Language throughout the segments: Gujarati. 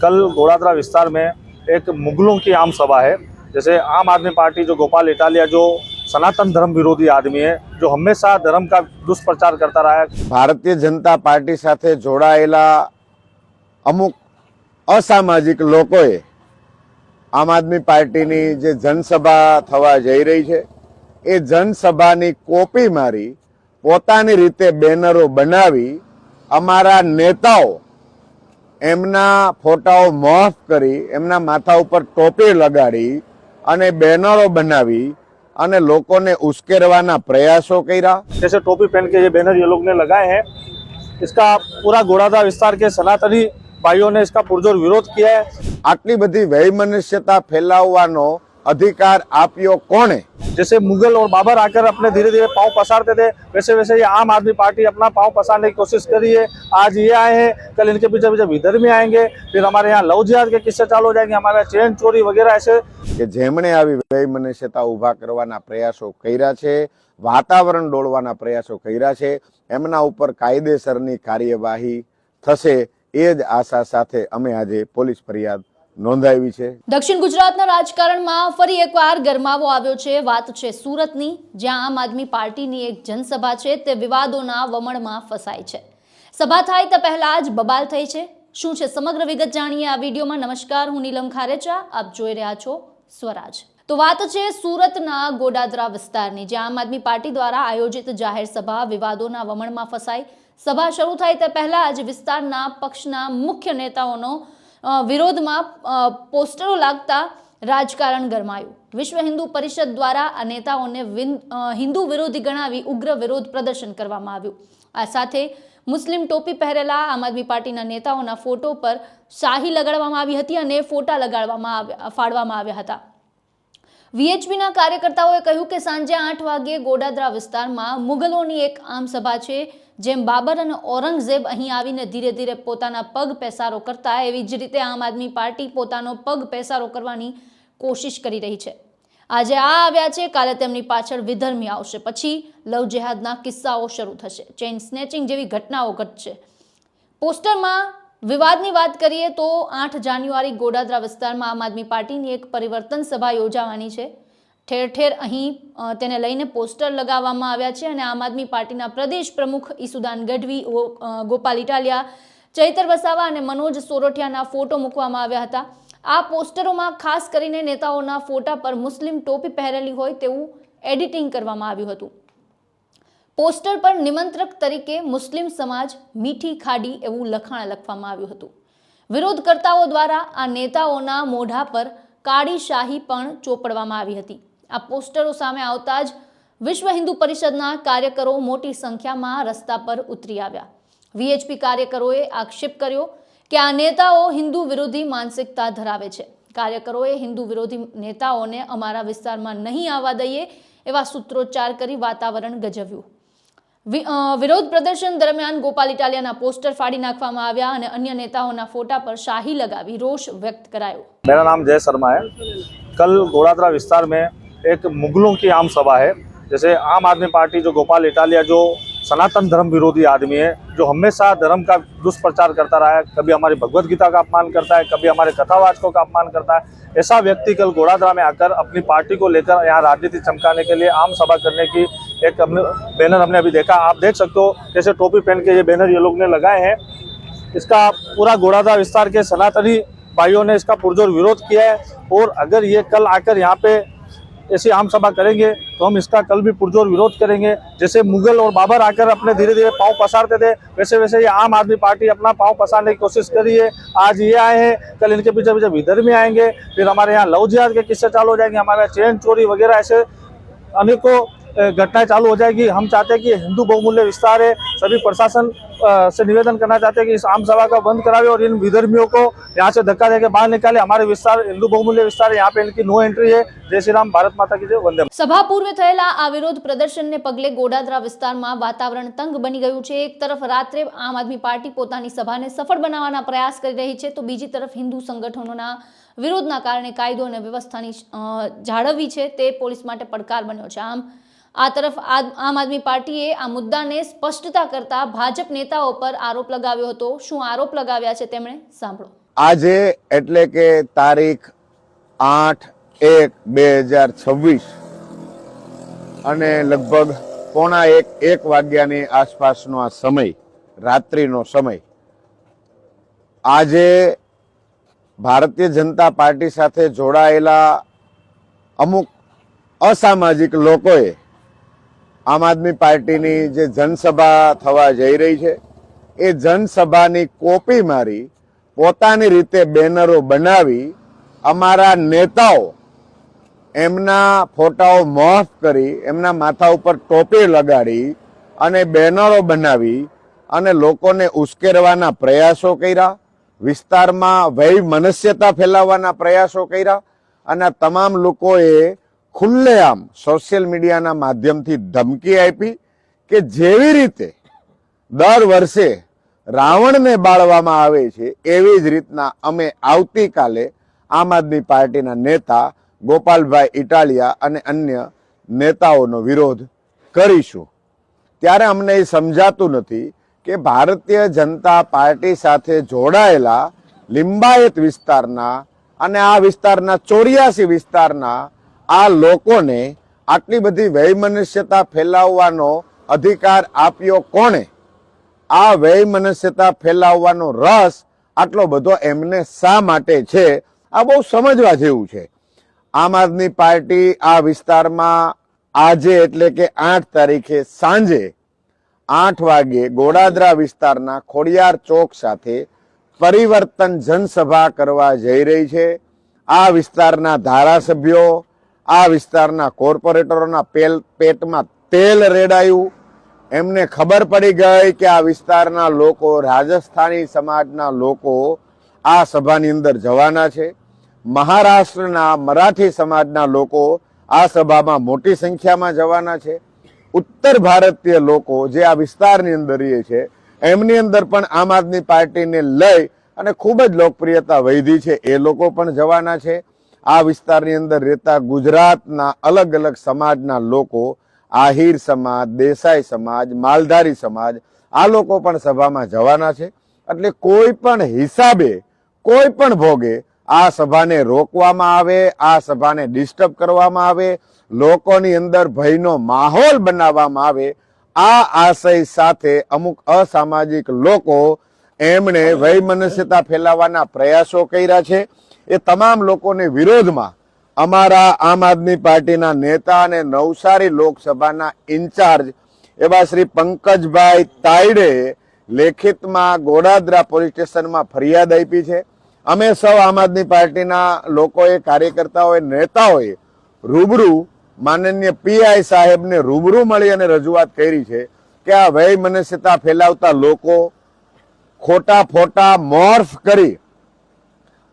कल घोड़ादरा विस्तार में एक मुगलों की आम सभा है। जैसे आम आदमी पार्टी जो गोपाल इटालिया जो सनातन धर्म विरोधी आदमी है, जो हमेशा धर्म का दुष्प्रचार करता रहा है। भारतीय जनता पार्टी साथे जोड़ाયેલા અમુક અસામાજિક લોકોએ આમ આદમી પાર્ટીની જે જનસભા થવા જઈ રહી છે એ જનસભાની કોપી મારી પોતાની રીતે બેનરો બનાવી અમારા નેતાઓ એમના ફોટાઓ મોફ કરી એમના માથા ઉપર ટોપી લગાડી અને બેનરો બનાવી અને લોકોને ઉશ્કેરવાના પ્રયાસો કર્યા। जैसे टोपी पहन के ये बैनर ये लोग ने लगाए हैं, इसका पूरा घोड़ादरा विस्तार के सनातनी भाइयों ने इसका पुरजोर विरोध किया है। આટલી બધી વૈમનસ્યતા ફેલાવવાનો अधिकार આપ્યો કોણે? जैसे मुगल और बाबर आकर अपने धीरे धीरे पांव पसारते थे, वैसे वैसे ये आम आदमी पार्टी अपना पांव पसारने की कोशिश करी है। आज ये आए हैं, कल इनके पीछे पीछे विधर्मी आएंगे, फिर हमारे यहाँ लव जिहाद के किस्से चालू हो जाएंगे, हमारे यहाँ चेन चोरी वगैरह ऐसे કે જેમણે આવી વૈમનસ્યતા ઊભા કરવાના પ્રયાસો કર્યા છે, વાતાવરણ ડોળવાના પ્રયાસો કર્યા છે, એમના ઉપર કાયદેસરની કાર્યવાહી થશે એ જ આશા સાથે અમે આજે પોલીસ ફરિયાદ નોંધાવી છે। દક્ષિણ ગુજરાતના રાજકારણમાં ફરી એકવાર ગરમાવો આવ્યો છે। વાત છે સુરતની, જ્યાં આમ આદમી પાર્ટીની એક જનસભા છે તે વિવાદોના વમળમાં ફસાઈ છે। સભા થાય તે પહેલા જ બબાલ થઈ છે। શું છે સમગ્ર વિગત જાણીએ આ વિડીયોમાં। નમસ્કાર, હું નીલમ ખારેચા, આપ જોઈ રહ્યા છો સ્વરાજ। તો વાત છે સુરતના ગોડાદરા વિસ્તારની, જ્યાં આમ આદમી પાર્ટી દ્વારા આયોજિત જાહેર સભા વિવાદોના વમળમાં ફસાઈ। સભા શરૂ થાય તે પહેલા જ વિસ્તારના પક્ષના મુખ્ય નેતાઓનો વિરોધમાં પોસ્ટરો લાગતા રાજકારણ ગરમાયું। વિશ્વ હિન્દુ પરિષદ દ્વારા આ નેતાઓને હિન્દુ વિરોધી ગણાવી ઉગ્ર વિરોધ પ્રદર્શન કરવામાં આવ્યું। આ સાથે મુસ્લિમ ટોપી પહેરેલા આમ આદમી પાર્ટીના નેતાઓના ફોટો પર શાહી લગાડવામાં આવી હતી અને ફોટા ફાડવામાં આવ્યા હતા। વીએચપીના કાર્યકર્તાઓએ કહ્યું કે સાંજે 8 વાગ્યે ગોડાદરા વિસ્તારમાં મુગલોની એક આમ સભા છે। જેમ બાબર અને ઔરંગઝેબ અહીં આવીને ધીરે ધીરે પોતાના પગ પેસારો કરતા, એવી જ રીતે આમ આદમી પાર્ટી પોતાનો પગ પેસારો કરવાની કોશિશ કરી રહી છે। આજે આ આવ્યા છે, કાલે તેમની પાછળ વિધર્મી આવશે, પછી લવ જેહાદના કિસ્સાઓ શરૂ થશે, ચેઇન સ્નેચિંગ જેવી ઘટનાઓ ઘટશે। પોસ્ટરમાં વિવાદની વાત કરીએ તો 8 જાન્યુઆરી ગોડાદરા વિસ્તારમાં આમ આદમી પાર્ટીની એક પરિવર્તન સભા યોજાવાની છે। ઠેર ઠેર અહીં તેને લઈને પોસ્ટર લગાવવામાં આવ્યા છે અને આમ આદમી પાર્ટીના પ્રદેશ પ્રમુખ ઈસુદાન ગઢવી, ગોપાલ ઇટાલિયા, ચૈતર વસાવા અને મનોજ સોરઠિયાના ફોટો મૂકવામાં આવ્યા હતા। આ પોસ્ટરોમાં ખાસ કરીને નેતાઓના ફોટા પર મુસ્લિમ ટોપી પહેરેલી હોય તેવું એડિટિંગ કરવામાં આવ્યું હતું। પોસ્ટર પર નિમંત્રક તરીકે મુસ્લિમ સમાજ મીઠી ખાડી એવું લખાણ લખવામાં આવ્યું હતું। વિરોધકર્તાઓ દ્વારા આ નેતાઓના મોઢા પર કાળી શાહી પણ ચોપડવામાં આવી હતી। આ પોસ્ટરો સામે આવતા જ વિશ્વ હિન્દુ પરિષદના કાર્યકરો મોટી સંખ્યામાં રસ્તા પર ઉતરી આવ્યા। વીએચપી કાર્યકરોએ આક્ષેપ કર્યો કે આ નેતાઓ હિન્દુ વિરોધી માનસિકતા ધરાવે છે। કાર્યકરોએ હિન્દુ વિરોધી નેતાઓને અમારા વિસ્તારમાં નહીં આવવા દઈએ એવા સૂત્રોચ્ચાર કરી વાતાવરણ ગજવ્યું। વિરોધ પ્રદર્શન દરમિયાન ગોપાલ ઇટાલિયાના પોસ્ટર फाड़ी નાખવામાં આવ્યા અને અન્ય નેતાઓના ફોટા પર શાહી लगावी रोष व्यक्त करायो। मेरा नाम जय शर्मा है। कल घोड़ादरा विस्तार में एक मुगलों की आम सभा है। जैसे आम आदमी पार्टी जो गोपाल इटालिया जो सनातन धर्म विरोधी आदमी है, जो हमेशा धर्म का दुष्प्रचार करता रहा है, कभी हमारी भगवत गीता का अपमान करता है, कभी हमारे कथावाचकों का अपमान करता है, ऐसा व्यक्ति कल घोड़ादरा में आकर अपनी पार्टी को लेकर यहाँ राजनीति चमकाने के लिए आम सभा करने की एक बैनर हमने अभी देखा। आप देख सकते हो जैसे टोपी पहन के ये बैनर ये लोग ने लगाए हैं। इसका पूरा घोड़ादरा विस्तार के सनातनी भाइयों ने इसका पुरजोर विरोध किया है और अगर ये कल आकर यहाँ पे ऐसी आम सभा करेंगे तो हम इसका कल भी पुरजोर विरोध करेंगे। जैसे मुगल और बाबर आकर अपने धीरे धीरे पांव पसारते थे, वैसे वैसे ये आम आदमी पार्टी अपना पांव पसारने की कोशिश करी है। आज ये आए हैं, कल इनके पीछे पीछे विधर्मी आएंगे, फिर हमारे यहाँ लव जिहाद के किस्से चालू हो जाएंगे, हमारे यहाँ चेन चोरी वगैरह ऐसे अनेकों घटनाएं चालू हो जाएगी। हम चाहते हैं कि हिंदू बहुमूल्य विस्तार है, सभी प्रशासन से निवेदन करना चाहते हैं कि इस आम सभा का बंद करावे और इन विधर्मियों को यहाँ से धक्का देकर बाहर निकाले। हमारे विस्तार हिंदू बहुमूल्य विस्तार है, यहाँ पे इनकी नो एंट्री है। जय श्री राम, भारत माता की जय, वंदे। સભા પૂર્વે થયેલા આ વિરોધ પ્રદર્શનને પગલે ગોડાદરા વિસ્તારમાં વાતાવરણ તંગ બની ગયું છે। એક તરફ રાત્રે આમ આદમી પાર્ટી પોતાની સભાને સફળ બનાવવાના પ્રયાસ કરી રહી છે, તો બીજી તરફ હિન્દુ સંગઠનોના વિરોધના કારણે કાયદો અને વ્યવસ્થાની જાળવવી છે તે પોલીસ માટે પડકાર બન્યો છે। આ તરફ આમ આદમી પાર્ટીએ આ મુદ્દાને સ્પષ્ટતા કરતા ભાજપ નેતાઓ પર આરોપ લગાવ્યો હતો। શું આરોપ લગાવ્યા છે તેમણે સાંભળો। આજે એટલે કે તારીખ 8/1/2026 અને લગભગ 1:45 વાગ્યાની આસપાસનો આ સમય, રાત્રિનો સમય, આજે ભારતીય જનતા પાર્ટી સાથે જોડાયેલા અમુક અસામાજિક લોકોએ આમ આદમી પાર્ટીની જે જનસભા થવા જઈ રહી છે એ જનસભાની કોપી મારી પોતાની રીતે બેનરો બનાવી અમારા નેતાઓ એમના ફોટાઓ મોફ કરી એમના માથા ઉપર ટોપી લગાડી અને બેનરો બનાવી અને લોકોને ઉશ્કેરવાના પ્રયાસો કર્યા, વિસ્તારમાં વય મનસ્યતા ફેલાવવાના પ્રયાસો કર્યા અને આ તમામ લોકોએ ખુલ્લેઆમ સોશિયલ મીડિયાના માધ્યમથી ધમકી આપી કે જેવી રીતે દર વર્ષે રાવણને બાળવામાં આવે છે એવી જ રીતના અમે આવતીકાલે આમ આદમી પાર્ટીના નેતા ગોપાલભાઈ ઇટાલિયા અને અન્ય નેતાઓનો વિરોધ કરીશું. ત્યારે અમને એ સમજાતું નથી કે ભારતીય જનતા પાર્ટી સાથે જોડાયેલા લિંબાયત વિસ્તારના અને આ વિસ્તારના 84 વિસ્તારના આ લોકોને આટલી બધી વૈમનસ્યતા ફેલાવવાનો અધિકાર આપ્યો કોણે? આ વૈમનસ્યતા ફેલાવવાનો રસ આટલો બધો એમને શા માટે છે? આ બહુ સમજવા જેવું છે. આમ આદમી પાર્ટી આ વિસ્તારમાં આજે એટલે કે 8 તારીખે સાંજે 8 વાગે ગોડાદરા વિસ્તારના ખોડિયાર ચોક સાથે પરિવર્તન જનસભા કરવા જઈ રહી છે. આ વિસ્તારના ધારાસભ્યો, આ વિસ્તારના કોર્પોરેટરોના પેટમાં તેલ રેડાયું. એમને ખબર પડી ગઈ કે આ વિસ્તારના લોકો, રાજસ્થાની સમાજના લોકો આ સભાની અંદર જવાના છે. મહારાષ્ટ્રના મરાઠી સમાજના લોકો આ સભામાં મોટી સંખ્યામાં જવાના છે. ઉત્તર ભારતીય લોકો જે આ વિસ્તારની અંદર રહે છે એમની અંદર પણ આમ આદમી પાર્ટીને લઈ અને ખૂબ જ લોકપ્રિયતા વધી છે, એ લોકો પણ જવાના છે. આ વિસ્તારની અંદર રહેતા ગુજરાતના અલગ અલગ સમાજના લોકો, આહિર સમાજ, દેસાઈ સમાજ, માલધારી સમાજ, આ લોકો પણ સભામાં જવાના છે. એટલે કોઈ પણ હિસાબે, કોઈ પણ ભોગે આ સભાને રોકવામાં આવે, આ સભાને ડિસ્ટર્બ કરવામાં આવે, લોકોની અંદર ભયનો માહોલ બનાવવામાં આવે, આ આશય સાથે અમુક અસામાજિક લોકો એમણે વૈમનસ્યતા ફેલાવવાના પ્રયાસો કર્યા છે. એ તમામ લોકોને વિરોધમાં અમારા આમ આદમી પાર્ટીના નેતા અને નવસારી લોકસભાના ઇન્ચાર્જ એવા શ્રી પંકજભાઈ તાયડે લેખિતમાં ગોડાદરા પોલીસ સ્ટેશનમાં ફરિયાદ આપી છે. અમે સૌ આમ આદમી પાર્ટીના લોકોએ, કાર્યકર્તાઓએ, નેતાઓએ રૂબરૂ માનનીય પીઆઈ સાહેબને રૂબરૂ મળી અને રજૂઆત કરી છે કે આ વૈમનસ્યતા ફેલાવતા લોકો ખોટા ફોટા મોર્ફ કરી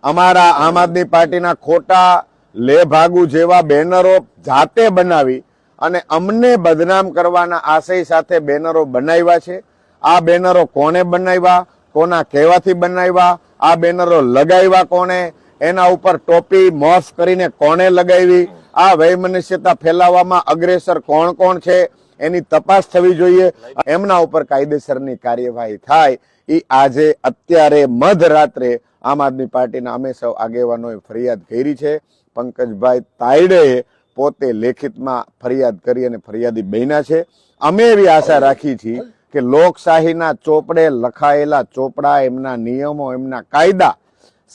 અમારા આમ આદમી પાર્ટીના ખોટા લેભાગુ જેવા બેનરો જાતે બનાવી અને અમને બદનામ કરવાના આશય સાથે બેનરો બનાવ્યા છે. આ બેનરો કોને બનાવ્યા, કોના કહેવાથી બનાવ્યા, આ બેનરો લગાવ્યા કોને, એના ઉપર ટોપી મોફ કરીને કોને લગાવી, આ વૈમનસ્યતા ફેલાવવામાં અગ્રેસર કોણ કોણ છે એની તપાસ થવી જોઈએ. એમના ઉપર કાયદેસરની કાર્યવાહી થાય. એ આજે અત્યારે મધરાત્રે આમ આદમી પાર્ટીના અમે સૌ આગેવાનોએ ફરિયાદ કરી છે. પંકજભાઈ તાયડેએ પોતે લેખિતમાં ફરિયાદ કરી અને ફરિયાદી બન્યા છે. અમે એવી આશા રાખી છીએ કે લોકશાહીના ચોપડે લખાયેલા ચોપડા, એમના નિયમો, એમના કાયદા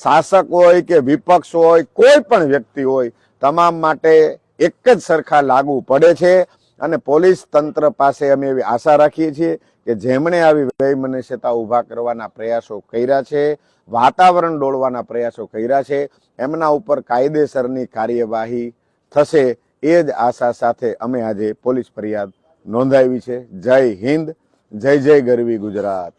શાસક હોય કે વિપક્ષ હોય, કોઈ પણ વ્યક્તિ હોય, તમામ માટે એક જ સરખા લાગુ પડે છે. અને પોલીસ તંત્ર પાસે અમે એવી આશા રાખીએ છીએ કે જેમણે આવી વૈમનસ્યતા ઉભા કરવાના પ્રયાસો કર્યા છે, વાતાવરણ ડોળવાના પ્રયાસો કર્યા છે, એમના ઉપર કાયદેસરની કાર્યવાહી થશે એ જ આશા સાથે અમે આજે પોલીસ ફરિયાદ નોંધાવી છે. જય હિન્દ, જય જય ગરવી ગુજરાત.